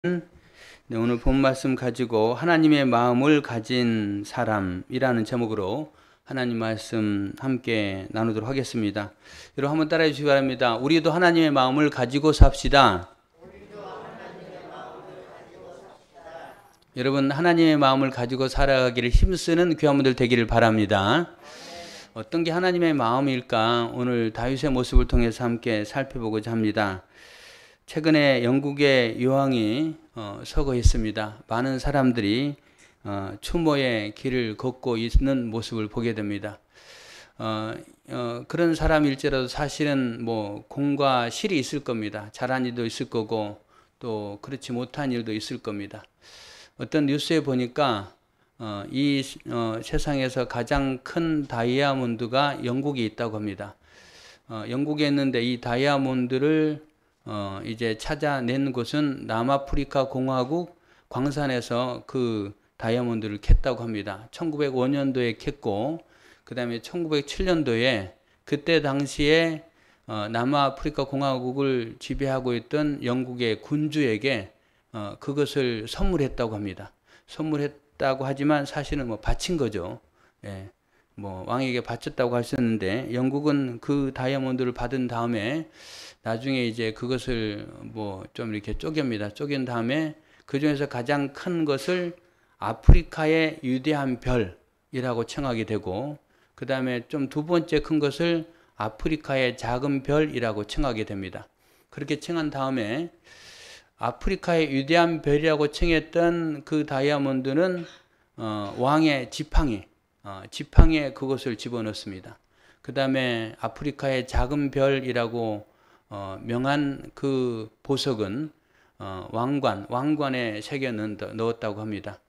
네, 오늘 본 말씀 가지고 하나님의 마음을 가진 사람이라는 제목으로 하나님 말씀 함께 나누도록 하겠습니다. 여러분 한번 따라해 주시기 바랍니다. 우리도 하나님의 마음을 가지고 삽시다. 여러분 하나님의 마음을 가지고 살아가기를 힘쓰는 귀한분들 되기를 바랍니다. 어떤 게 하나님의 마음일까? 오늘 다윗의 모습을 통해서 함께 살펴보고자 합니다. 최근에 영국의 요왕이 서거했습니다. 많은 사람들이 추모의 길을 걷고 있는 모습을 보게 됩니다. 그런 사람일지라도 사실은 뭐 공과 실이 있을 겁니다. 잘한 일도 있을 거고 또 그렇지 못한 일도 있을 겁니다. 어떤 뉴스에 보니까 이 세상에서 가장 큰 다이아몬드가 영국에 있다고 합니다. 영국에 있는데 이 다이아몬드를 이제 찾아낸 곳은 남아프리카 공화국 광산에서 그 다이아몬드를 캤다고 합니다. 1905년도에 캤고 그 다음에 1907년도에 그때 당시에 남아프리카 공화국을 지배하고 있던 영국의 군주에게 그것을 선물했다고 합니다. 선물했다고 하지만 사실은 뭐 바친 거죠. 예, 뭐 왕에게 바쳤다고 할 수 있는데 영국은 그 다이아몬드를 받은 다음에 나중에 이제 그것을 뭐 좀 이렇게 쪼갭니다. 쪼갠 다음에 그 중에서 가장 큰 것을 아프리카의 위대한 별이라고稱하게 되고 그 다음에 좀 두 번째 큰 것을 아프리카의 작은 별이라고稱하게 됩니다. 그렇게稱한 다음에 아프리카의 위대한 별이라고稱했던 그 다이아몬드는 왕의 지팡이에 그것을 집어넣습니다. 그 다음에 아프리카의 작은 별이라고 명한 그 보석은 왕관에 새겨 넣었다고 합니다.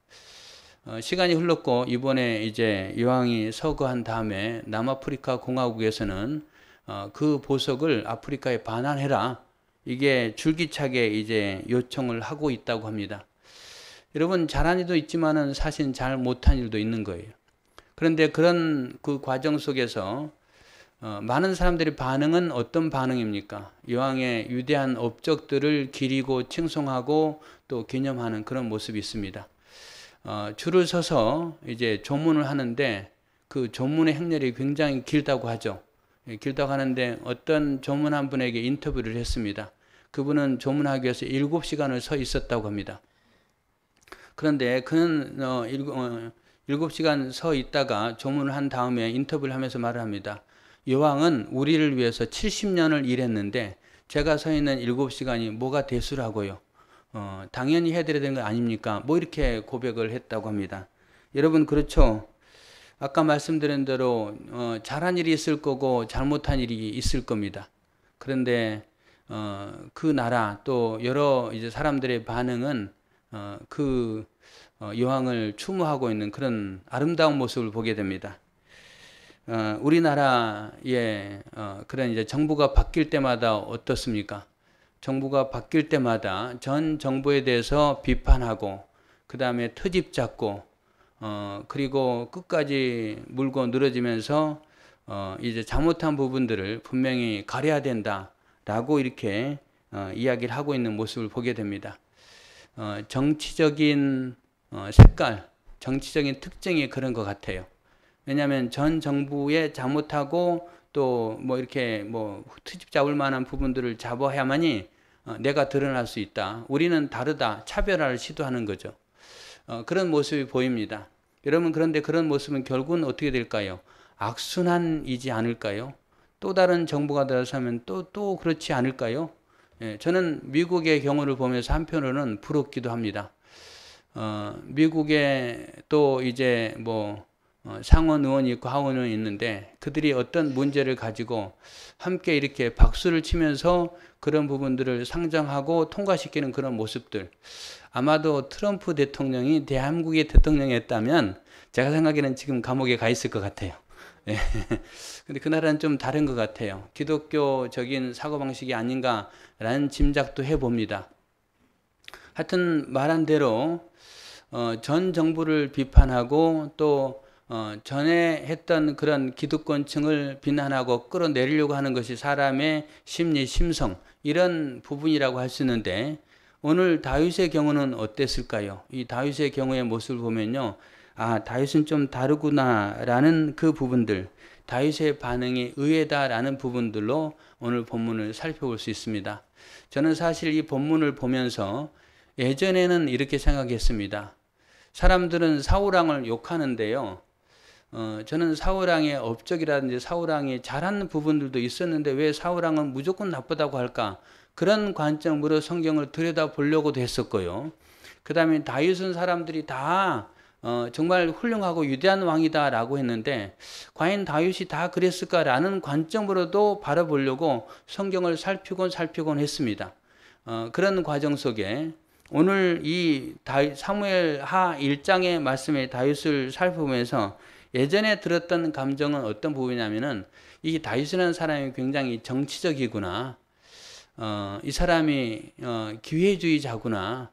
시간이 흘렀고 이번에 이제 여왕이 서거한 다음에 남아프리카 공화국에서는 그 보석을 아프리카에 반환해라. 이게 줄기차게 이제 요청을 하고 있다고 합니다. 여러분 잘한 일도 있지만은 사실 잘 못한 일도 있는 거예요. 그런데 그런 그 과정 속에서 많은 사람들의 반응은 어떤 반응입니까? 여왕의 위대한 업적들을 기리고 칭송하고 또 기념하는 그런 모습이 있습니다. 줄을 서서 이제 조문을 하는데 그 조문의 행렬이 굉장히 길다고 하죠. 길다고 하는데 어떤 조문한 분에게 인터뷰를 했습니다. 그분은 조문하기 위해서 7시간을 서 있었다고 합니다. 그런데 그는 7시간 서 있다가 조문을 한 다음에 인터뷰를 하면서 말을 합니다. 여왕은 우리를 위해서 70년을 일했는데 제가 서 있는 7시간이 뭐가 대수라고요. 당연히 해드려야 되는 거 아닙니까? 뭐 이렇게 고백을 했다고 합니다. 여러분 그렇죠? 아까 말씀드린 대로 잘한 일이 있을 거고 잘못한 일이 있을 겁니다. 그런데 그 나라 또 여러 이제 사람들의 반응은 그 여왕을 추모하고 있는 그런 아름다운 모습을 보게 됩니다. 우리나라의 그런 이제 정부가 바뀔 때마다 어떻습니까? 정부가 바뀔 때마다 전 정부에 대해서 비판하고 그 다음에 트집 잡고 그리고 끝까지 물고 늘어지면서 이제 잘못한 부분들을 분명히 가려야 된다라고 이렇게 이야기를 하고 있는 모습을 보게 됩니다. 정치적인 색깔, 정치적인 특징이 그런 것 같아요. 왜냐하면 전 정부에 잘못하고 또 뭐 이렇게 뭐 트집 잡을 만한 부분들을 잡아야만이 내가 드러날 수 있다. 우리는 다르다. 차별화를 시도하는 거죠. 그런 모습이 보입니다. 여러분 그런데 그런 모습은 결국은 어떻게 될까요? 악순환이지 않을까요? 또 다른 정부가 들어서면 또 그렇지 않을까요? 예, 저는 미국의 경우를 보면서 한편으로는 부럽기도 합니다. 미국에 또 이제 뭐 상원 의원이 있고 하원 의원이 있는데 그들이 어떤 문제를 가지고 함께 이렇게 박수를 치면서 그런 부분들을 상정하고 통과시키는 그런 모습들. 아마도 트럼프 대통령이 대한민국의 대통령이었다면 제가 생각에는 지금 감옥에 가 있을 것 같아요. 예. 근데 그 나라는 좀 다른 것 같아요. 기독교적인 사고방식이 아닌가라는 짐작도 해봅니다. 하여튼 말한 대로 전 정부를 비판하고 또 전에 했던 그런 기득권층을 비난하고 끌어내리려고 하는 것이 사람의 심리, 심성 이런 부분이라고 할 수 있는데 오늘 다윗의 경우는 어땠을까요? 이 다윗의 경우의 모습을 보면요. 아, 다윗은 좀 다르구나라는 그 부분들, 다윗의 반응이 의외다라는 부분들로 오늘 본문을 살펴볼 수 있습니다. 저는 사실 이 본문을 보면서 예전에는 이렇게 생각했습니다. 사람들은 사울왕을 욕하는데요. 저는 사울왕의 업적이라든지 사울왕이 잘하는 부분들도 있었는데 왜 사울왕은 무조건 나쁘다고 할까? 그런 관점으로 성경을 들여다보려고도 했었고요. 그 다음에 다윗은 사람들이 다 정말 훌륭하고 위대한 왕이다라고 했는데 과연 다윗이 다 그랬을까라는 관점으로도 바라보려고 성경을 살피곤 했습니다. 그런 과정 속에 오늘 이 사무엘하 1장의 말씀의 다윗을 살펴보면서 예전에 들었던 감정은 어떤 부분이냐면은 이 다윗이라는 사람이 굉장히 정치적이구나. 이 사람이 기회주의자구나.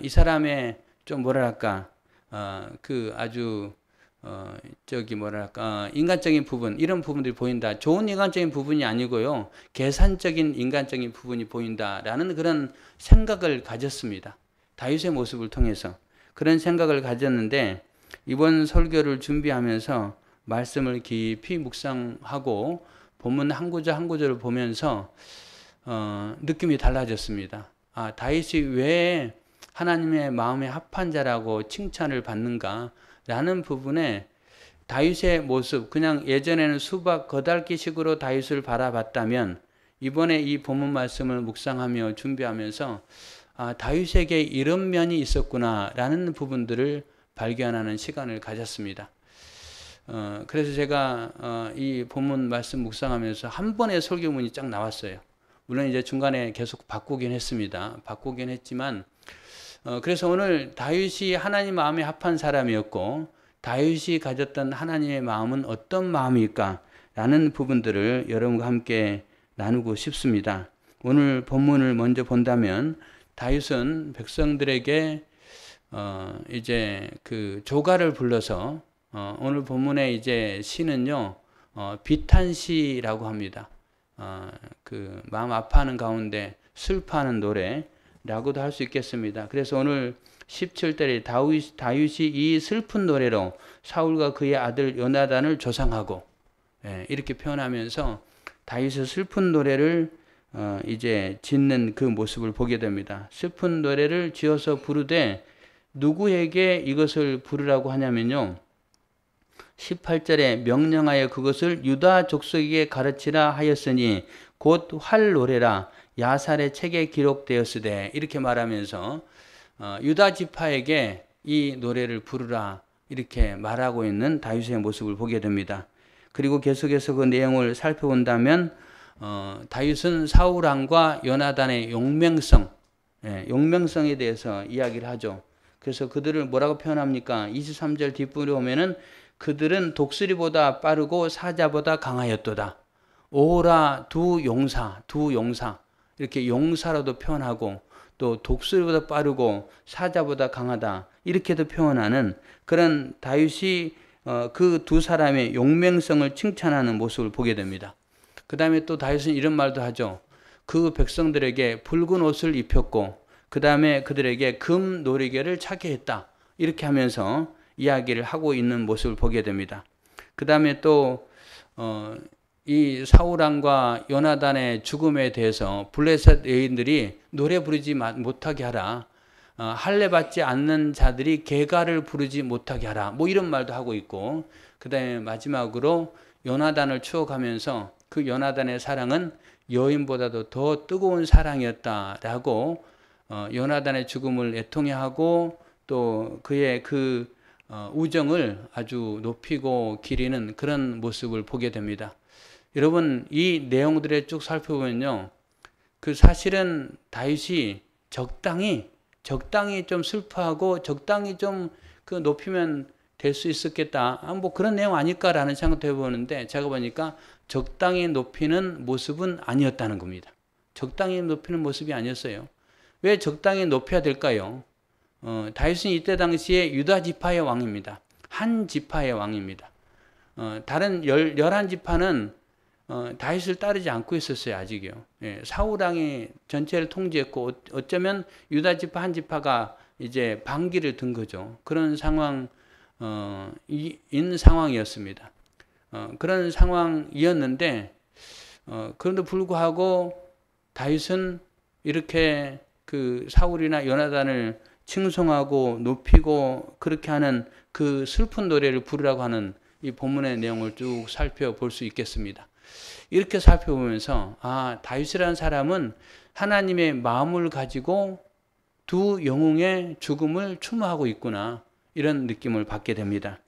이 사람의 좀 뭐랄까 그 아주 인간적인 부분, 이런 부분들이 보인다. 좋은 인간적인 부분이 아니고요. 계산적인 인간적인 부분이 보인다라는 그런 생각을 가졌습니다. 다윗의 모습을 통해서 그런 생각을 가졌는데 이번 설교를 준비하면서 말씀을 깊이 묵상하고 본문 한 구절 한 구절을 보면서 느낌이 달라졌습니다. 아, 다윗이 왜 하나님의 마음에 합한 자라고 칭찬을 받는가라는 부분에 다윗의 모습, 그냥 예전에는 수박 거달기식으로 다윗을 바라봤다면 이번에 이 본문 말씀을 묵상하며 준비하면서 아, 다윗에게 이런 면이 있었구나라는 부분들을 발견하는 시간을 가졌습니다. 그래서 제가 이 본문 말씀 묵상하면서 한 번의 설교문이 쫙 나왔어요. 물론 이제 중간에 계속 바꾸긴 했습니다. 바꾸긴 했지만 그래서 오늘 다윗이 하나님 마음에 합한 사람이었고 다윗이 가졌던 하나님의 마음은 어떤 마음일까? 라는 부분들을 여러분과 함께 나누고 싶습니다. 오늘 본문을 먼저 본다면 다윗은 백성들에게 이제 그 조가를 불러서 오늘 본문의 이제 시는요 비탄시라고 합니다. 그 마음 아파하는 가운데 슬퍼하는 노래라고도 할 수 있겠습니다. 그래서 오늘 17절에 다윗이 이 슬픈 노래로 사울과 그의 아들 요나단을 조상하고 이렇게 표현하면서 다윗의 슬픈 노래를 이제 짓는 그 모습을 보게 됩니다. 슬픈 노래를 지어서 부르되 누구에게 이것을 부르라고 하냐면요. 18절에 명령하여 그것을 유다 족속에게 가르치라 하였으니 곧 활 노래라 야살의 책에 기록되었으되 이렇게 말하면서 유다 지파에게 이 노래를 부르라 이렇게 말하고 있는 다윗의 모습을 보게 됩니다. 그리고 계속해서 그 내용을 살펴본다면 다윗은 사울왕과 요나단의 용맹성에 대해서 이야기를 하죠. 그래서 그들을 뭐라고 표현합니까? 23절 뒷부분에 오면은 그들은 독수리보다 빠르고 사자보다 강하였도다. 오호라 두 용사 이렇게 용사로도 표현하고 또 독수리보다 빠르고 사자보다 강하다 이렇게도 표현하는 그런 다윗이 그 두 사람의 용맹성을 칭찬하는 모습을 보게 됩니다. 그 다음에 또 다윗은 이런 말도 하죠. 그 백성들에게 붉은 옷을 입혔고 그 다음에 그들에게 금 노리개를 차게 했다. 이렇게 하면서 이야기를 하고 있는 모습을 보게 됩니다. 그 다음에 또 이 사울왕과 요나단의 죽음에 대해서 블레셋 여인들이 노래 부르지 못하게 하라. 할례 받지 않는 자들이 개가를 부르지 못하게 하라. 뭐 이런 말도 하고 있고 그 다음에 마지막으로 요나단을 추억하면서 그 요나단의 사랑은 여인보다도 더 뜨거운 사랑이었다라고 요나단의 죽음을 애통해하고 또 그의 그 우정을 아주 높이고 기리는 그런 모습을 보게 됩니다. 여러분 이 내용들을 쭉 살펴보면요. 그 사실은 다윗이 적당히 좀 슬퍼하고 적당히 좀 그 높이면 될 수 있었겠다. 뭐 그런 내용 아닐까라는 생각도 해보는데 제가 보니까 적당히 높이는 모습은 아니었다는 겁니다. 적당히 높이는 모습이 아니었어요. 왜 적당히 높여야 될까요? 다윗은 이때 당시에 유다 지파의 왕입니다. 한 지파의 왕입니다. 다른 11지파는 다윗을 따르지 않고 있었어요. 아직이요. 예, 사울 왕이 전체를 통제했고 어쩌면 유다 지파 한 지파가 이제 반기를 든 거죠. 그런 상황인 상황이었습니다. 그런 상황이었는데 그런데 불구하고 다윗은 이렇게 그 사울이나 요나단을 칭송하고 높이고 그렇게 하는 그 슬픈 노래를 부르라고 하는 이 본문의 내용을 쭉 살펴볼 수 있겠습니다. 이렇게 살펴보면서 다윗이라는 사람은 하나님의 마음을 가지고 두 영웅의 죽음을 추모하고 있구나, 이런 느낌을 받게 됩니다.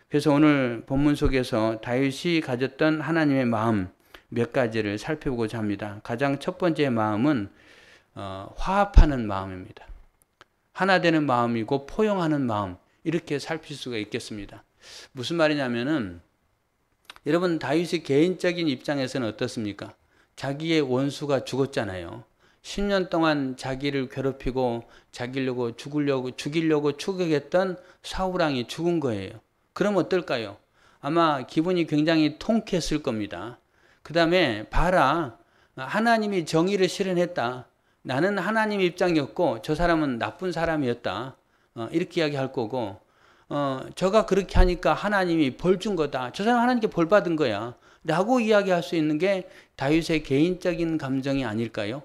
그래서 오늘 본문 속에서 다윗이 가졌던 하나님의 마음 몇 가지를 살펴보고자 합니다. 가장 첫 번째 마음은 화합하는 마음입니다. 하나 되는 마음이고 포용하는 마음, 이렇게 살필 수가 있겠습니다. 무슨 말이냐면은 여러분, 다윗의 개인적인 입장에서는 어떻습니까? 자기의 원수가 죽었잖아요. 10년 동안 자기를 괴롭히고 죽이려고 추격했던 사울 왕이 죽은 거예요. 그럼 어떨까요? 아마 기분이 굉장히 통쾌했을 겁니다. 그 다음에 봐라, 하나님이 정의를 실현했다. 나는 하나님 입장이었고 저 사람은 나쁜 사람이었다. 이렇게 이야기할 거고, 저가 그렇게 하니까 하나님이 벌 준 거다. 저 사람 하나님께 벌 받은 거야. 라고 이야기할 수 있는 게 다윗의 개인적인 감정이 아닐까요?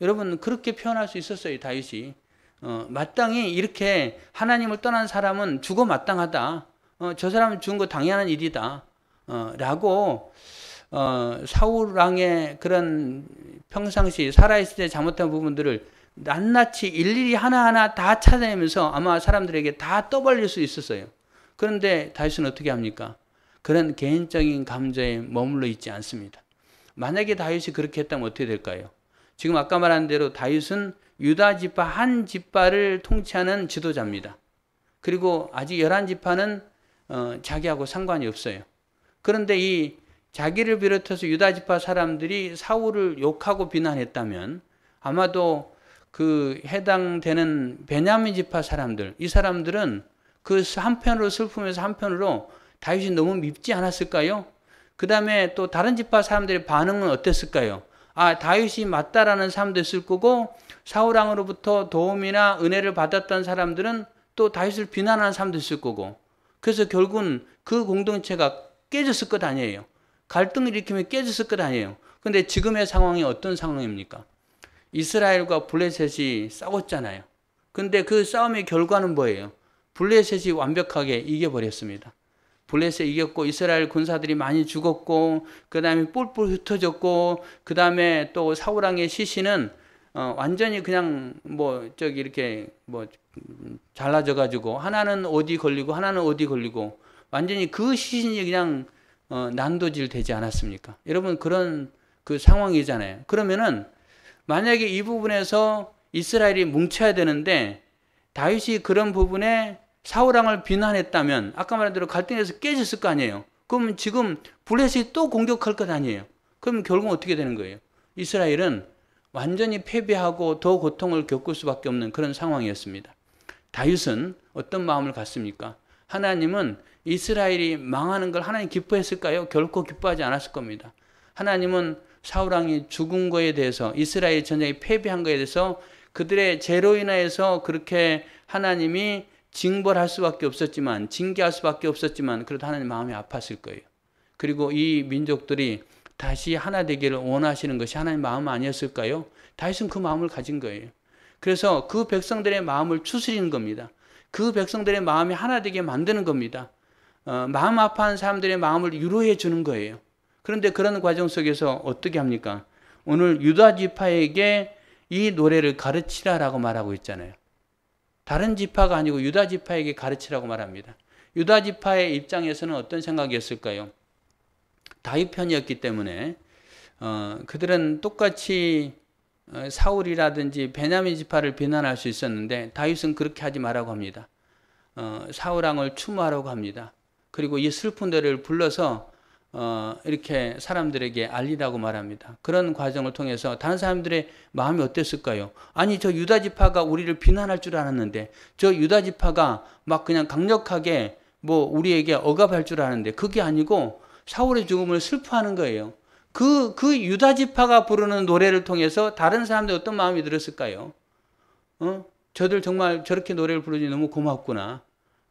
여러분, 그렇게 표현할 수 있었어요, 다윗이. 마땅히 이렇게 하나님을 떠난 사람은 죽어 마땅하다. 저 사람은 죽은 거 당연한 일이다. 라고 사울 왕의 그런 평상시 살아있을 때 잘못한 부분들을 낱낱이 일일이 하나하나 다 찾아내면서 아마 사람들에게 다 떠벌릴 수 있었어요. 그런데 다윗은 어떻게 합니까? 그런 개인적인 감정에 머물러 있지 않습니다. 만약에 다윗이 그렇게 했다면 어떻게 될까요? 지금 아까 말한 대로 다윗은 유다 지파 한 지파를 통치하는 지도자입니다. 그리고 아직 11지파는 자기하고 상관이 없어요. 그런데 이 자기를 비롯해서 유다 지파 사람들이 사울을 욕하고 비난했다면 아마도 그 해당되는 베냐민 지파 사람들, 이 사람들은 그 한편으로 슬프면서 한편으로 다윗이 너무 밉지 않았을까요? 그 다음에 또 다른 지파 사람들의 반응은 어땠을까요? 다윗이 맞다라는 사람도 있을 거고, 사울 왕으로부터 도움이나 은혜를 받았던 사람들은 또 다윗을 비난하는 사람도 있을 거고, 그래서 결국은 그 공동체가 깨졌을 것 아니에요. 갈등을 일으키면 깨졌을 것 아니에요. 그런데 지금의 상황이 어떤 상황입니까? 이스라엘과 블레셋이 싸웠잖아요. 근데 그 싸움의 결과는 뭐예요? 블레셋이 완벽하게 이겨버렸습니다. 블레셋 이겼고 이스라엘 군사들이 많이 죽었고, 그 다음에 뿔뿔 흩어졌고, 그 다음에 또 사울왕의 시신은 완전히 그냥 이렇게 잘라져가지고 하나는 어디 걸리고 하나는 어디 걸리고, 완전히 그 시신이 그냥 난도질 되지 않았습니까? 여러분, 그런 그 상황이잖아요. 그러면은 만약에 이 부분에서 이스라엘이 뭉쳐야 되는데 다윗이 그런 부분에 사울왕을 비난했다면 아까 말한 대로 갈등에서 깨졌을 거 아니에요. 그러면 지금 블레셋이 또 공격할 것 아니에요. 그럼 결국 어떻게 되는 거예요? 이스라엘은 완전히 패배하고 더 고통을 겪을 수밖에 없는 그런 상황이었습니다. 다윗은 어떤 마음을 갖습니까? 하나님은 이스라엘이 망하는 걸 하나님 기뻐했을까요? 결코 기뻐하지 않았을 겁니다. 하나님은 사울왕이 죽은 거에 대해서, 이스라엘 전쟁이 패배한 거에 대해서 그들의 죄로 인하여서 그렇게 하나님이 징벌할 수밖에 없었지만, 징계할 수밖에 없었지만, 그래도 하나님 마음이 아팠을 거예요. 그리고 이 민족들이 다시 하나 되기를 원하시는 것이 하나님 마음 아니었을까요? 다윗은 그 마음을 가진 거예요. 그래서 그 백성들의 마음을 추스리는 겁니다. 그 백성들의 마음이 하나 되게 만드는 겁니다. 마음 아파하는 사람들의 마음을 위로해 주는 거예요. 그런데 그런 과정 속에서 어떻게 합니까? 오늘 유다 지파에게 이 노래를 가르치라라고 말하고 있잖아요. 다른 지파가 아니고 유다 지파에게 가르치라고 말합니다. 유다 지파의 입장에서는 어떤 생각이었을까요? 다윗 편이었기 때문에 그들은 똑같이 사울이라든지 베냐민 지파를 비난할 수 있었는데 다윗은 그렇게 하지 말라고 합니다. 사울왕을 추모하라고 합니다. 그리고 이 슬픈 노래를 불러서 이렇게 사람들에게 알리라고 말합니다. 그런 과정을 통해서 다른 사람들의 마음이 어땠을까요? 아니, 저 유다 지파가 우리를 비난할 줄 알았는데, 저 유다 지파가 막 그냥 강력하게 우리에게 억압할 줄 아는데, 그게 아니고 사울의 죽음을 슬퍼하는 거예요. 그 유다 지파가 부르는 노래를 통해서 다른 사람들 어떤 마음이 들었을까요? 저들 정말 저렇게 노래를 부르니 너무 고맙구나.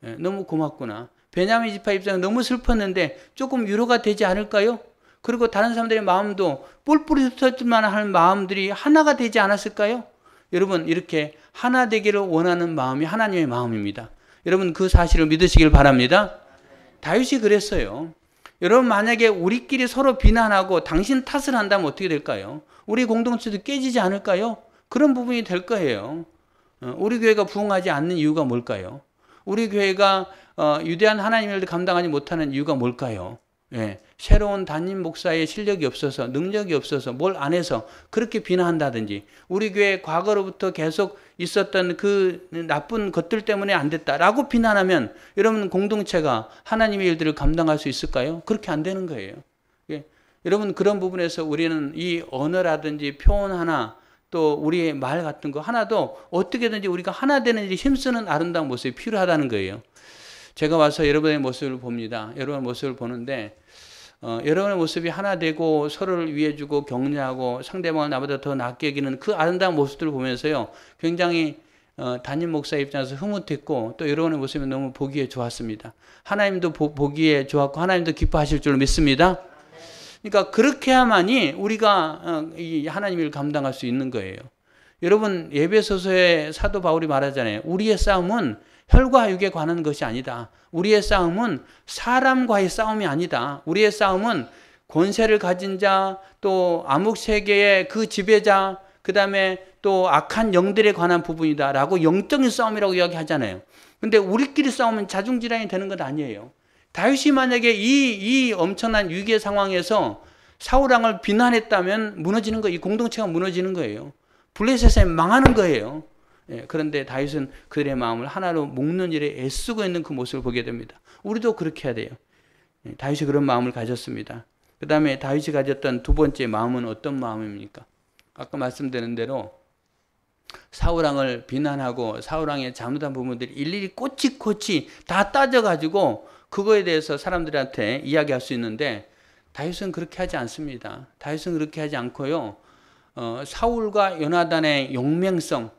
예, 너무 고맙구나. 베냐민 지파 입장에 너무 슬펐는데 조금 위로가 되지 않을까요? 그리고 다른 사람들의 마음도 뿔뿔이 흩어질만한 마음들이 하나가 되지 않았을까요? 여러분, 이렇게 하나 되기를 원하는 마음이 하나님의 마음입니다. 여러분, 그 사실을 믿으시길 바랍니다. 다윗이 그랬어요. 여러분, 만약에 우리끼리 서로 비난하고 당신 탓을 한다면 어떻게 될까요? 우리 공동체도 깨지지 않을까요? 그런 부분이 될 거예요. 우리 교회가 부흥하지 않는 이유가 뭘까요? 우리 교회가 위대한 하나님의 일을 감당하지 못하는 이유가 뭘까요? 예, 새로운 담임 목사의 실력이 없어서, 능력이 없어서, 뭘 안 해서 그렇게 비난한다든지, 우리 교회 과거로부터 계속 있었던 그 나쁜 것들 때문에 안 됐다라고 비난하면 여러분 공동체가 하나님의 일들을 감당할 수 있을까요? 그렇게 안 되는 거예요. 예, 여러분, 그런 부분에서 우리는 이 언어라든지 표현 하나, 또 우리의 말 같은 거 하나도 어떻게든지 우리가 하나 되는 일이 힘쓰는 아름다운 모습이 필요하다는 거예요. 제가 와서 여러분의 모습을 봅니다. 여러분의 모습을 보는데 여러분의 모습이 하나 되고 서로를 위해주고 격려하고 상대방을 나보다 더 낫게 여기는 그 아름다운 모습들을 보면서요, 굉장히 담임 목사 입장에서 흐뭇했고, 또 여러분의 모습이 너무 보기에 좋았습니다. 하나님도 보기에 좋았고 하나님도 기뻐하실 줄 믿습니다. 그러니까 그렇게 해야만이 우리가 이 하나님의 일을 감당할 수 있는 거예요. 여러분, 에베소서에 사도 바울이 말하잖아요. 우리의 싸움은 혈과 육에 관한 것이 아니다. 우리의 싸움은 사람과의 싸움이 아니다. 우리의 싸움은 권세를 가진 자, 또 암흑세계의 그 지배자, 그 다음에 또 악한 영들에 관한 부분이다 라고 영적인 싸움이라고 이야기하잖아요. 근데 우리끼리 싸우면 자중질환이 되는 것 아니에요. 다윗이 만약에 이 엄청난 위기의 상황에서 사울왕을 비난했다면 무너지는 거예요. 이 공동체가 무너지는 거예요. 블레셋에 망하는 거예요. 예, 그런데 다윗은 그들의 마음을 하나로 묶는 일에 애쓰고 있는 그 모습을 보게 됩니다. 우리도 그렇게 해야 돼요. 예, 다윗이 그런 마음을 가졌습니다. 그 다음에 다윗이 가졌던 두 번째 마음은 어떤 마음입니까? 아까 말씀드린 대로 사울왕을 비난하고 사울왕의 잘못한 부분들이 일일이 꼬치꼬치 다 따져가지고 그거에 대해서 사람들한테 이야기할 수 있는데, 다윗은 그렇게 하지 않습니다. 다윗은 그렇게 하지 않고요, 사울과 요나단의 용맹성,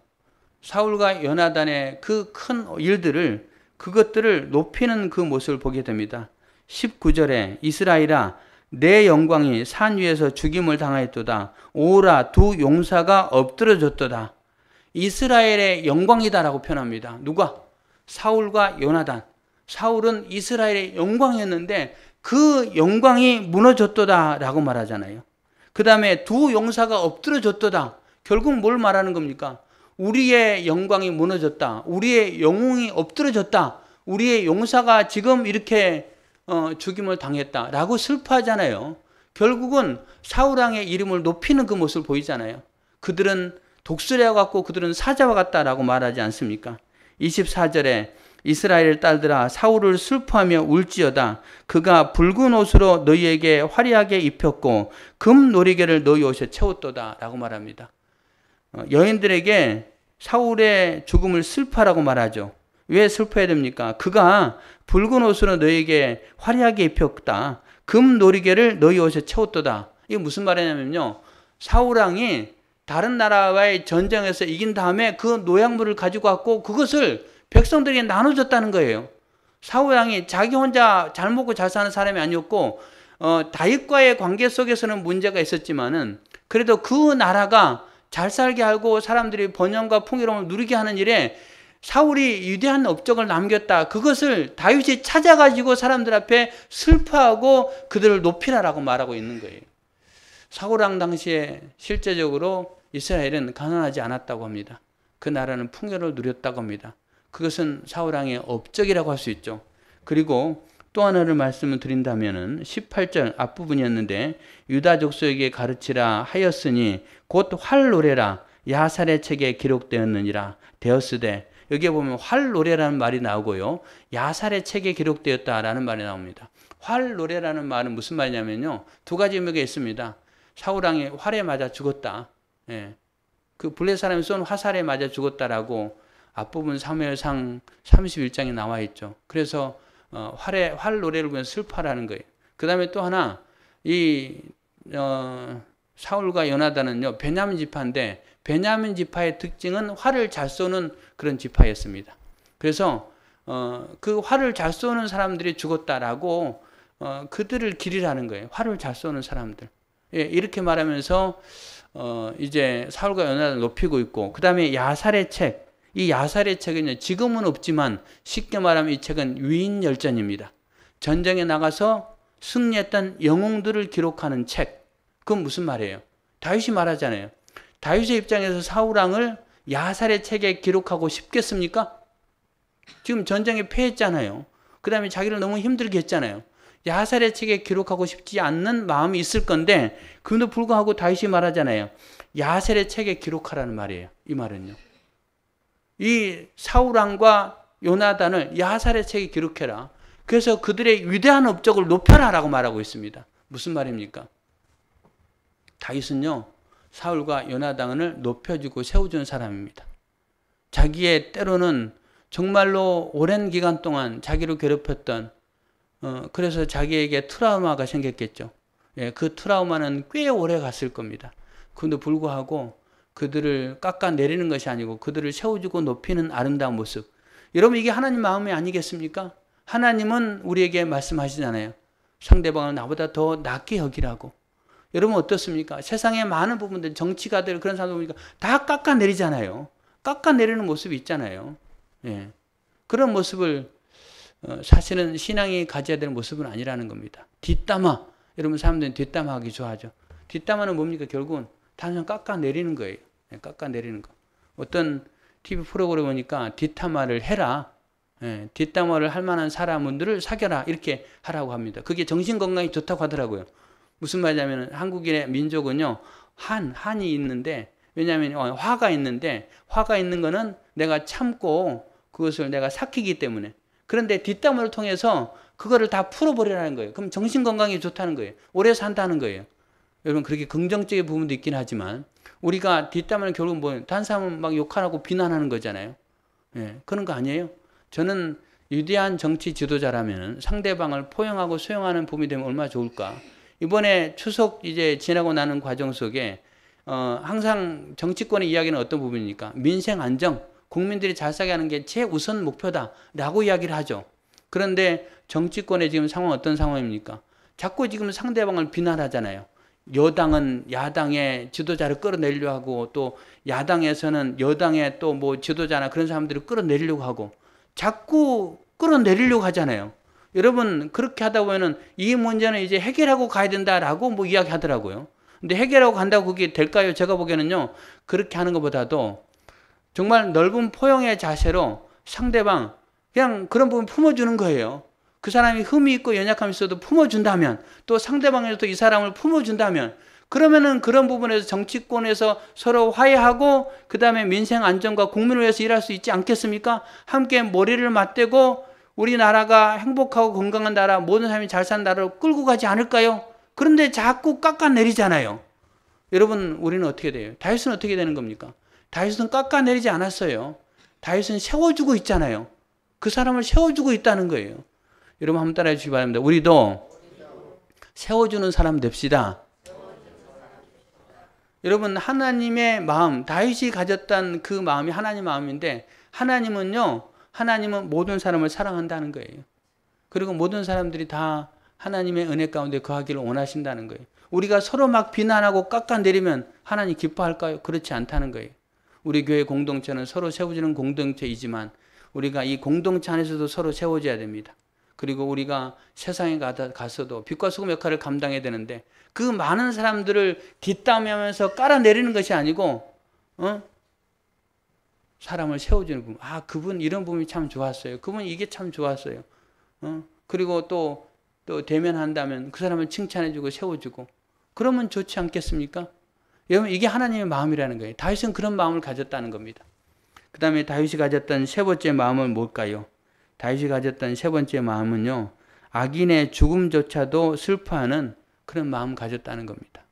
사울과 요나단의 그 큰 일들을, 그것들을 높이는 그 모습을 보게 됩니다. 19절에 이스라엘아 내 영광이 산 위에서 죽임을 당하였도다. 오라 두 용사가 엎드러졌도다. 이스라엘의 영광이다라고 표현합니다. 누가? 사울과 요나단. 사울은 이스라엘의 영광이었는데 그 영광이 무너졌도다라고 말하잖아요. 그 다음에 두 용사가 엎드러졌도다. 결국 뭘 말하는 겁니까? 우리의 영광이 무너졌다. 우리의 영웅이 엎드러졌다. 우리의 용사가 지금 이렇게 죽임을 당했다라고 슬퍼하잖아요. 결국은 사울왕의 이름을 높이는 그 모습을 보이잖아요. 그들은 독수리와 같고 그들은 사자와 같다라고 말하지 않습니까? 24절에 이스라엘 딸들아 사울을 슬퍼하며 울지어다. 그가 붉은 옷으로 너희에게 화려하게 입혔고 금 놀이개를 너희 옷에 채웠도다 라고 말합니다. 여인들에게 사울의 죽음을 슬퍼하라고 말하죠. 왜 슬퍼해야 됩니까? 그가 붉은 옷으로 너희에게 화려하게 입혔다. 금 놀이개를 너희 옷에 채웠도다. 이게 무슨 말이냐면요, 사울왕이 다른 나라와의 전쟁에서 이긴 다음에 그 노약물을 가지고 왔고 그것을 백성들에게 나눠줬다는 거예요. 사울왕이 자기 혼자 잘 먹고 잘 사는 사람이 아니었고 다윗과의 관계 속에서는 문제가 있었지만은 그래도 그 나라가 잘 살게 하고 사람들이 번영과 풍요로움을 누리게 하는 일에 사울이 위대한 업적을 남겼다. 그것을 다윗이 찾아가지고 사람들 앞에 슬퍼하고 그들을 높이라라고 말하고 있는 거예요. 사울왕 당시에 실제적으로 이스라엘은 가난하지 않았다고 합니다. 그 나라는 풍요를 누렸다고 합니다. 그것은 사울왕의 업적이라고 할 수 있죠. 그리고 또 하나를 말씀을 드린다면은 18절 앞부분이었는데 유다 족속에게 가르치라 하였으니 곧 활 노래라 야살의 책에 기록되었느니라 되었으되, 여기에 보면 활 노래라는 말이 나오고요, 야살의 책에 기록되었다라는 말이 나옵니다. 활 노래라는 말은 무슨 말이냐면요, 두 가지 의미가 있습니다. 사울왕이 활에 맞아 죽었다. 예. 그 블레 사람이 쏜 화살에 맞아 죽었다라고 앞부분 사무엘상 31장에 나와 있죠. 그래서 활 노래를 보면서 슬퍼하라는 거예요. 그 다음에 또 하나, 이 사울과 요나단은요, 베냐민 지파인데 베냐민 지파의 특징은 활을 잘 쏘는 그런 지파였습니다. 그래서 그 활을 잘 쏘는 사람들이 죽었다라고 그들을 기리라는 거예요. 활을 잘 쏘는 사람들. 예, 이렇게 말하면서 이제 사울과 요나단을 높이고 있고, 그 다음에 야살의 책. 이 야살의 책은요, 지금은 없지만 쉽게 말하면 이 책은 위인열전입니다. 전쟁에 나가서 승리했던 영웅들을 기록하는 책. 그건 무슨 말이에요? 다윗이 말하잖아요. 다윗의 입장에서 사울왕을 야살의 책에 기록하고 싶겠습니까? 지금 전쟁에 패했잖아요. 그 다음에 자기를 너무 힘들게 했잖아요. 야살의 책에 기록하고 싶지 않는 마음이 있을 건데, 그럼에도 불구하고 다윗이 말하잖아요. 야살의 책에 기록하라는 말이에요. 이 말은요. 이 사울왕과 요나단을 야살의 책에 기록해라. 그래서 그들의 위대한 업적을 높여라라고 말하고 있습니다. 무슨 말입니까? 다윗은요, 사울과 요나단을 높여주고 세워주는 사람입니다. 자기의 때로는 정말로 오랜 기간 동안 자기를 괴롭혔던, 그래서 자기에게 트라우마가 생겼겠죠. 예, 그 트라우마는 꽤 오래 갔을 겁니다. 그런데 불구하고 그들을 깎아내리는 것이 아니고 그들을 세워주고 높이는 아름다운 모습. 여러분, 이게 하나님 마음이 아니겠습니까? 하나님은 우리에게 말씀하시잖아요. 상대방을 나보다 더 낫게 여기라고. 여러분 어떻습니까? 세상의 많은 부분들, 정치가들 그런 사람들 보니까 다 깎아내리잖아요. 깎아내리는 모습이 있잖아요. 예. 그런 모습을 사실은 신앙이 가져야 될 모습은 아니라는 겁니다. 뒷담화. 여러분 사람들은 뒷담화하기 좋아하죠. 뒷담화는 뭡니까? 결국은 단순히 깎아내리는 거예요. 예, 깎아내리는 거. 어떤 TV 프로그램 보니까 뒷담화를 해라. 예, 뒷담화를 할 만한 사람들을 사귀어라. 이렇게 하라고 합니다. 그게 정신건강에 좋다고 하더라고요. 무슨 말이냐면 한국인의 민족은요, 한이 있는데, 왜냐하면 화가 있는데, 화가 있는 거는 내가 참고 그것을 내가 삭히기 때문에. 그런데 뒷담화를 통해서 그거를 다 풀어버리라는 거예요. 그럼 정신건강에 좋다는 거예요. 오래 산다는 거예요. 여러분, 그렇게 긍정적인 부분도 있긴 하지만, 우리가 뒷담화는 결국 뭐예요? 다른 사람은 막 욕하고 비난하는 거잖아요. 예, 그런 거 아니에요? 저는 위대한 정치 지도자라면 상대방을 포용하고 수용하는 부분이 되면 얼마나 좋을까. 이번에 추석 이제 지나고 나는 과정 속에 항상 정치권의 이야기는 어떤 부분입니까? 민생 안정, 국민들이 잘 살게 하는 게 최우선 목표다라고 이야기를 하죠. 그런데 정치권의 지금 상황은 어떤 상황입니까? 자꾸 지금 상대방을 비난하잖아요. 여당은 야당의 지도자를 끌어내리려고 하고, 또 야당에서는 여당의 또 뭐 지도자나 그런 사람들을 끌어내리려고 하고, 자꾸 끌어내리려고 하잖아요. 여러분, 그렇게 하다 보면은 이 문제는 이제 해결하고 가야 된다라고 뭐 이야기 하더라고요. 근데 해결하고 간다고 그게 될까요? 제가 보기에는요, 그렇게 하는 것보다도 정말 넓은 포용의 자세로 상대방, 그냥 그런 부분 품어주는 거예요. 그 사람이 흠이 있고 연약함이 있어도 품어준다면, 또 상대방에서도 이 사람을 품어준다면, 그러면은 그런 부분에서 정치권에서 서로 화해하고, 그 다음에 민생 안정과 국민을 위해서 일할 수 있지 않겠습니까? 함께 머리를 맞대고 우리나라가 행복하고 건강한 나라, 모든 사람이 잘 사는 나라로 끌고 가지 않을까요? 그런데 자꾸 깎아내리잖아요. 여러분, 우리는 어떻게 돼요? 다윗은 어떻게 되는 겁니까? 다윗은 깎아내리지 않았어요. 다윗은 세워주고 있잖아요. 그 사람을 세워주고 있다는 거예요. 여러분 한번 따라해 주시기 바랍니다. 우리도 세워주는 사람 됩시다. 여러분, 하나님의 마음, 다윗이 가졌던 그 마음이 하나님 마음인데, 하나님은 모든 사람을 사랑한다는 거예요. 그리고 모든 사람들이 다 하나님의 은혜 가운데 거하기를 원하신다는 거예요. 우리가 서로 막 비난하고 깎아내리면 하나님 기뻐할까요? 그렇지 않다는 거예요. 우리 교회 공동체는 서로 세워주는 공동체이지만 우리가 이 공동체 안에서도 서로 세워줘야 됩니다. 그리고 우리가 세상에 가서도 빛과 소금 역할을 감당해야 되는데, 그 많은 사람들을 뒷담화하면서 깔아내리는 것이 아니고 사람을 세워주는 부분. 아, 그분 이런 부분이 참 좋았어요. 그분 이게 참 좋았어요. 그리고 또 대면한다면 그 사람을 칭찬해주고 세워주고, 그러면 좋지 않겠습니까? 여러분, 이게 하나님의 마음이라는 거예요. 다윗은 그런 마음을 가졌다는 겁니다. 그 다음에 다윗이 가졌던 세 번째 마음은 뭘까요? 다윗이 가졌던 세 번째 마음은요, 악인의 죽음조차도 슬퍼하는 그런 마음 가졌다는 겁니다.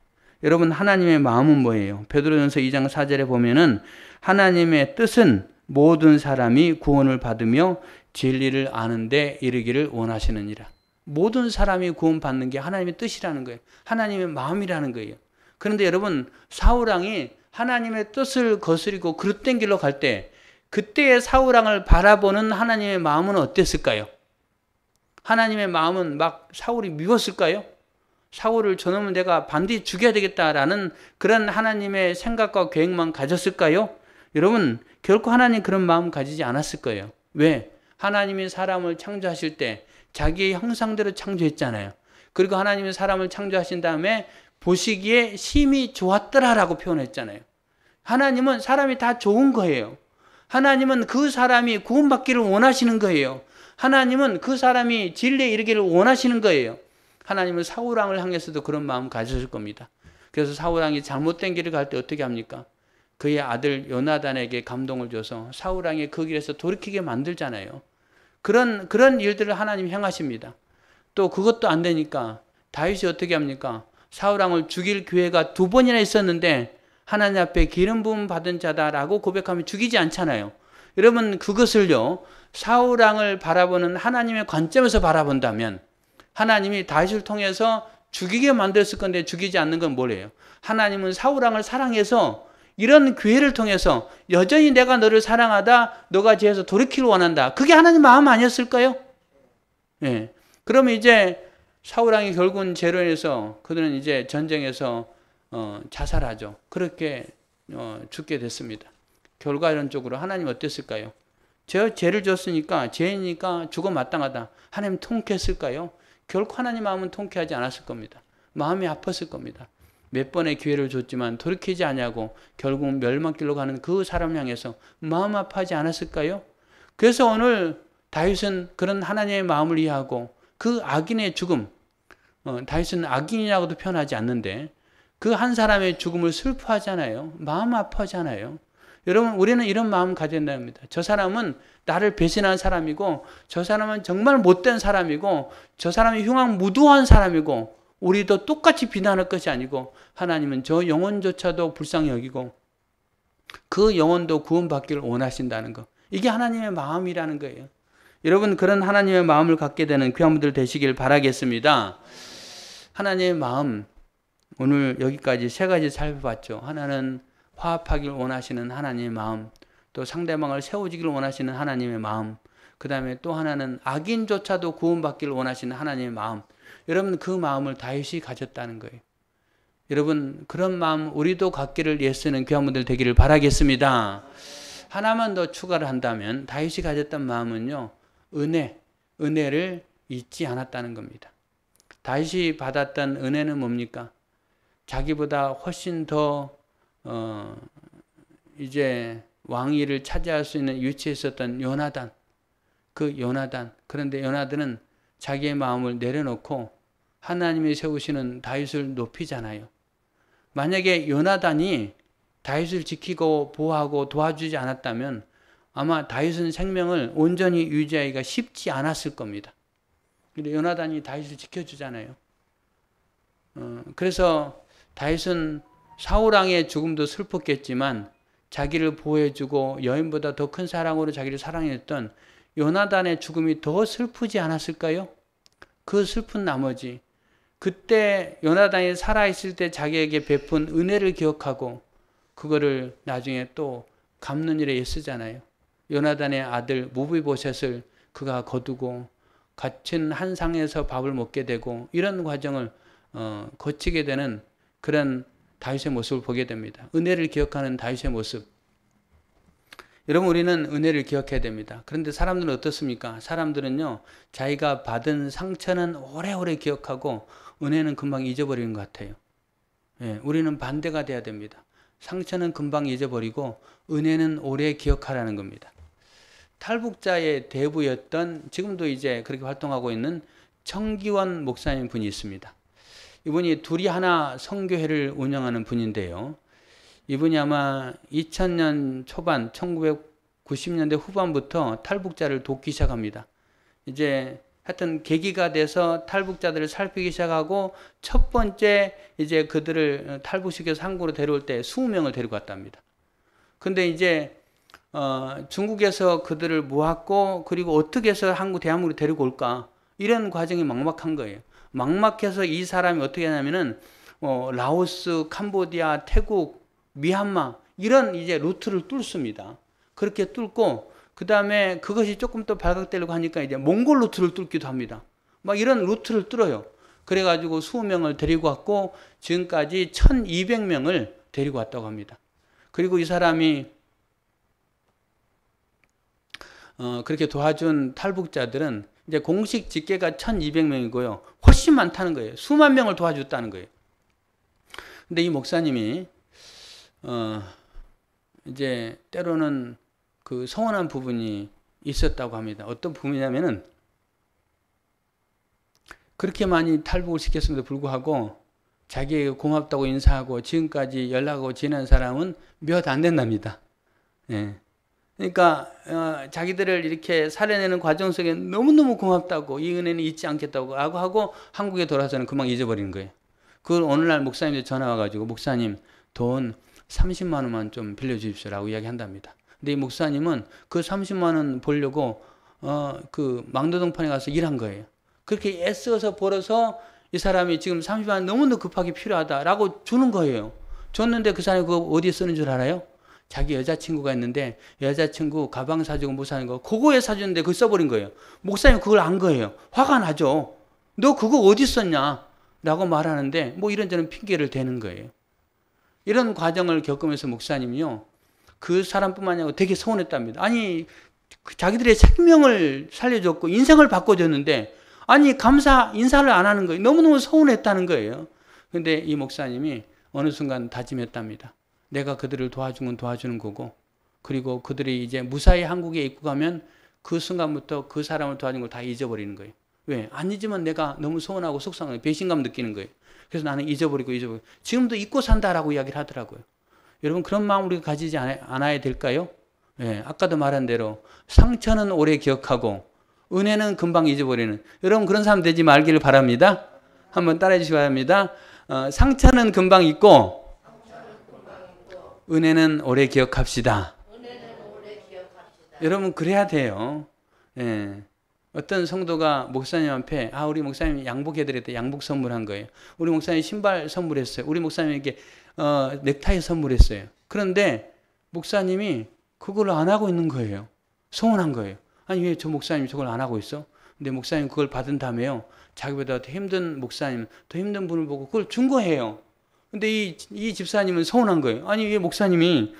여러분, 하나님의 마음은 뭐예요? 베드로전서 2장 4절에 보면은 하나님의 뜻은 모든 사람이 구원을 받으며 진리를 아는 데 이르기를 원하시느니라. 모든 사람이 구원받는 게 하나님의 뜻이라는 거예요. 하나님의 마음이라는 거예요. 그런데 여러분, 사울왕이 하나님의 뜻을 거스리고 그릇된 길로 갈 때 그때의 사울왕을 바라보는 하나님의 마음은 어땠을까요? 하나님의 마음은 막 사울이 미웠을까요? 사울을 저놈은 내가 반드시 죽여야 되겠다라는 그런 하나님의 생각과 계획만 가졌을까요? 여러분, 결코 하나님 그런 마음 가지지 않았을 거예요. 왜? 하나님이 사람을 창조하실 때 자기의 형상대로 창조했잖아요. 그리고 하나님이 사람을 창조하신 다음에 보시기에 심히 좋았더라라고 표현했잖아요. 하나님은 사람이 다 좋은 거예요. 하나님은 그 사람이 구원받기를 원하시는 거예요. 하나님은 그 사람이 진리에 이르기를 원하시는 거예요. 하나님은 사울왕을 향해서도 그런 마음 가졌을 겁니다. 그래서 사울왕이 잘못된 길을 갈 때 어떻게 합니까? 그의 아들 요나단에게 감동을 줘서 사울왕이 그 길에서 돌이키게 만들잖아요. 그런 일들을 하나님 행하십니다. 또 그것도 안 되니까 다윗이 어떻게 합니까? 사울왕을 죽일 기회가 2번이나 있었는데 하나님 앞에 기름 부음 받은 자다라고 고백하면 죽이지 않잖아요. 여러분, 그것을요, 사울왕을 바라보는 하나님의 관점에서 바라본다면 하나님이 다윗을 통해서 죽이게 만들었을 건데 죽이지 않는 건 뭐래요? 하나님은 사울왕을 사랑해서 이런 기회를 통해서 여전히 내가 너를 사랑하다, 너가 죄에서 돌이키길 원한다. 그게 하나님 마음 아니었을까요? 예. 그러면 이제 사울왕이 결국은 죄로 인해서 그들은 이제 전쟁에서 자살하죠. 그렇게 죽게 됐습니다. 결과론적으로 하나님 어땠을까요? 죄를 졌으니까 죄이니까 죽어 마땅하다. 하나님 통쾌했을까요? 결코 하나님 마음은 통쾌하지 않았을 겁니다. 마음이 아팠을 겁니다. 몇 번의 기회를 줬지만 돌이키지 않냐고 결국 멸망길로 가는 그 사람 향해서 마음 아파하지 않았을까요? 그래서 오늘 다윗은 그런 하나님의 마음을 이해하고 그 악인의 죽음, 다윗은 악인이라고도 표현하지 않는데 그 한 사람의 죽음을 슬퍼하잖아요. 마음 아파하잖아요. 여러분, 우리는 이런 마음 가져야 합니다. 저 사람은 나를 배신한 사람이고, 저 사람은 정말 못된 사람이고, 저 사람이 흉악무도한 사람이고, 우리도 똑같이 비난할 것이 아니고, 하나님은 저 영혼조차도 불쌍히 여기고 그 영혼도 구원받기를 원하신다는 것. 이게 하나님의 마음이라는 거예요. 여러분, 그런 하나님의 마음을 갖게 되는 귀한 분들 되시길 바라겠습니다. 하나님의 마음, 오늘 여기까지 3가지 살펴봤죠. 하나는 화합하기를 원하시는 하나님의 마음, 또 상대방을 세워주기를 원하시는 하나님의 마음, 그 다음에 또 하나는 악인조차도 구원받기를 원하시는 하나님의 마음. 여러분, 그 마음을 다윗이 가졌다는 거예요. 여러분, 그런 마음 우리도 갖기를 애쓰는 귀한 분들 되기를 바라겠습니다. 하나만 더 추가를 한다면 다윗이 가졌던 마음은요, 은혜를 잊지 않았다는 겁니다. 다윗이 받았던 은혜는 뭡니까? 자기보다 훨씬 더 이제 왕위를 차지할 수 있는 위치에 있었던 요나단. 그런데 요나단은 자기의 마음을 내려놓고 하나님이 세우시는 다윗을 높이잖아요. 만약에 요나단이 다윗을 지키고 보호하고 도와주지 않았다면 아마 다윗은 생명을 온전히 유지하기가 쉽지 않았을 겁니다. 근데 요나단이 다윗을 지켜주잖아요. 그래서 다윗은 사울왕의 죽음도 슬펐겠지만 자기를 보호해주고 여인보다 더 큰 사랑으로 자기를 사랑했던 요나단의 죽음이 더 슬프지 않았을까요? 그 슬픈 나머지 그때 요나단이 살아있을 때 자기에게 베푼 은혜를 기억하고 그거를 나중에 또 갚는 일에 쓰잖아요. 요나단의 아들 무비보셋을 그가 거두고 갇힌 한 상에서 밥을 먹게 되고 이런 과정을 거치게 되는 그런 다윗의 모습을 보게 됩니다. 은혜를 기억하는 다윗의 모습. 여러분, 우리는 은혜를 기억해야 됩니다. 그런데 사람들은 어떻습니까? 사람들은요, 자기가 받은 상처는 오래오래 기억하고 은혜는 금방 잊어버리는 것 같아요. 예, 우리는 반대가 돼야 됩니다. 상처는 금방 잊어버리고 은혜는 오래 기억하라는 겁니다. 탈북자의 대부였던, 지금도 이제 그렇게 활동하고 있는 청기원 목사님 분이 있습니다. 이분이 둘이 하나 선교회를 운영하는 분인데요. 이분이 아마 2000년 초반, 1990년대 후반부터 탈북자를 돕기 시작합니다. 이제 하여튼 계기가 돼서 탈북자들을 살피기 시작하고 첫 번째 이제 그들을 탈북시켜서 한국으로 데려올 때 20명을 데리고 갔답니다. 근데 이제 중국에서 그들을 모았고 그리고 어떻게 해서 대한민국으로 데리고 올까? 이런 과정이 막막한 거예요. 막막해서 이 사람이 어떻게 하냐면은 라오스, 캄보디아, 태국, 미얀마 이런 이제 루트를 뚫습니다. 그렇게 뚫고 그 다음에 그것이 조금 더 발각되려고 하니까 이제 몽골 루트를 뚫기도 합니다. 막 이런 루트를 뚫어요. 그래가지고 20명을 데리고 왔고 지금까지 1200명을 데리고 왔다고 합니다. 그리고 이 사람이 그렇게 도와준 탈북자들은 이제 공식 집계가 1200명이고요. 훨씬 많다는 거예요. 수만 명을 도와줬다는 거예요. 근데 이 목사님이 이제 때로는 그 서운한 부분이 있었다고 합니다. 어떤 부분이냐면은 그렇게 많이 탈북을 시켰음에도 불구하고 자기에게 고맙다고 인사하고 지금까지 연락하고 지낸 사람은 몇 안 된답니다. 예. 그러니까 자기들을 이렇게 살려내는 과정 속에 너무너무 고맙다고 이 은혜는 잊지 않겠다고 하고 한국에 돌아서는 금방 잊어버리는 거예요. 그걸 오늘날 목사님이 전화 와가지고 목사님 돈 30만 원만 좀 빌려주십시오라고 이야기한답니다. 근데 이 목사님은 그 30만 원 벌려고 그 망도동판에 가서 일한 거예요. 그렇게 애써서 벌어서 이 사람이 지금 30만 원 너무너무 급하게 필요하다라고 주는 거예요. 줬는데 그 사람이 그거 어디에 쓰는 줄 알아요? 자기 여자친구가 있는데 여자친구 가방 사주고 뭐 사는 거 그거에 사주는데 그걸 써버린 거예요. 목사님 그걸 안 거예요. 화가 나죠. 너 그거 어디 썼냐? 라고 말하는데 뭐 이런저런 핑계를 대는 거예요. 이런 과정을 겪으면서 목사님이요. 그 사람뿐만 아니라 되게 서운했답니다. 아니 자기들의 생명을 살려줬고 인생을 바꿔줬는데 아니 인사를 안 하는 거예요. 너무너무 서운했다는 거예요. 근데 이 목사님이 어느 순간 다짐했답니다. 내가 그들을 도와준 건 도와주는 거고 그리고 그들이 이제 무사히 한국에 입국하면 그 순간부터 그 사람을 도와준 걸 다 잊어버리는 거예요. 왜? 안 잊으면 내가 너무 서운하고 속상하고 배신감 느끼는 거예요. 그래서 나는 잊어버리고 지금도 잊고 산다라고 이야기를 하더라고요. 여러분 그런 마음 우리가 가지지 않아야 될까요? 예, 아까도 말한 대로 상처는 오래 기억하고 은혜는 금방 잊어버리는 여러분 그런 사람 되지 말기를 바랍니다. 한번 따라해 주시기 바랍니다. 상처는 금방 잊고 은혜는 오래 기억합시다. 여러분 그래야 돼요. 예. 어떤 성도가 목사님 앞에 우리 목사님 양복해드렸대. 양복 선물한 거예요. 우리 목사님 신발 선물했어요. 우리 목사님에게 넥타이 선물했어요. 그런데 목사님이 그걸 안 하고 있는 거예요. 서운한 거예요. 아니 왜 저 목사님이 저걸 안 하고 있어? 근데 목사님 그걸 받은 다음에요. 자기보다 더 힘든 목사님, 더 힘든 분을 보고 그걸 준 거예요. 근데 이 집사님은 서운한 거예요. 아니 왜 목사님이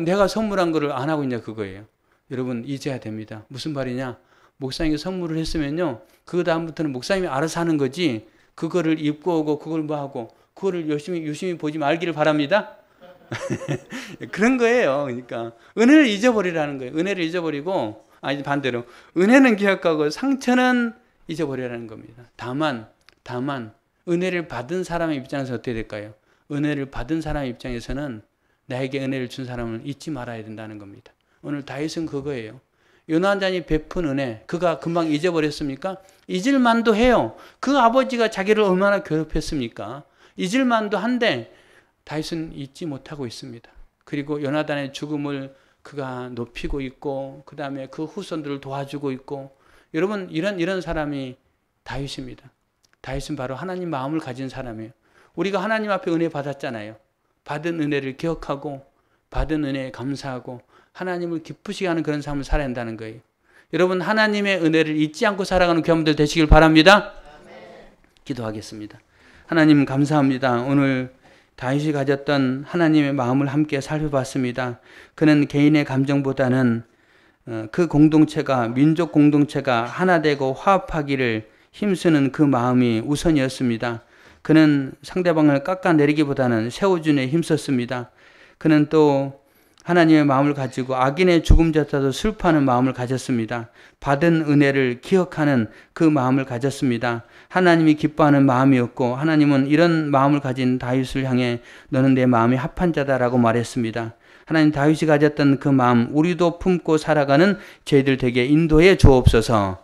내가 선물한 거를 안 하고 있냐 그거예요. 여러분 잊어야 됩니다. 무슨 말이냐? 목사님이 선물을 했으면요. 그 다음부터는 목사님이 알아서 하는 거지 그거를 입고 오고 그걸 뭐 하고 그거를 유심히 보지 말기를 바랍니다. 그런 거예요. 그러니까 은혜를 잊어버리라는 거예요. 은혜를 잊어버리고 아니 반대로 은혜는 기억하고 상처는 잊어버리라는 겁니다. 다만 은혜를 받은 사람의 입장에서 어떻게 될까요? 은혜를 받은 사람의 입장에서는 나에게 은혜를 준 사람을 잊지 말아야 된다는 겁니다. 오늘 다윗은 그거예요. 요나단이 베푼 은혜 그가 금방 잊어버렸습니까? 잊을 만도 해요. 그 아버지가 자기를 얼마나 괴롭혔습니까? 잊을 만도 한데 다윗은 잊지 못하고 있습니다. 그리고 요나단의 죽음을 그가 높이고 있고 그 다음에 그 후손들을 도와주고 있고 여러분 이런 사람이 다윗입니다. 다윗은 바로 하나님 마음을 가진 사람이에요. 우리가 하나님 앞에 은혜 받았잖아요. 받은 은혜를 기억하고 받은 은혜에 감사하고 하나님을 기쁘시게 하는 그런 삶을 살아야 한다는 거예요. 여러분 하나님의 은혜를 잊지 않고 살아가는 교회들 되시길 바랍니다. 기도하겠습니다. 하나님 감사합니다. 오늘 다윗이 가졌던 하나님의 마음을 함께 살펴봤습니다. 그는 개인의 감정보다는 그 공동체가 민족 공동체가 하나 되고 화합하기를 힘쓰는 그 마음이 우선이었습니다. 그는 상대방을 깎아내리기보다는 세워주는 데 힘썼습니다. 그는 또 하나님의 마음을 가지고 악인의 죽음조차도 슬퍼하는 마음을 가졌습니다. 받은 은혜를 기억하는 그 마음을 가졌습니다. 하나님이 기뻐하는 마음이었고 하나님은 이런 마음을 가진 다윗을 향해 너는 내 마음이 합한 자다라고 말했습니다. 하나님 다윗이 가졌던 그 마음 우리도 품고 살아가는 저희들 되게 인도해 주옵소서.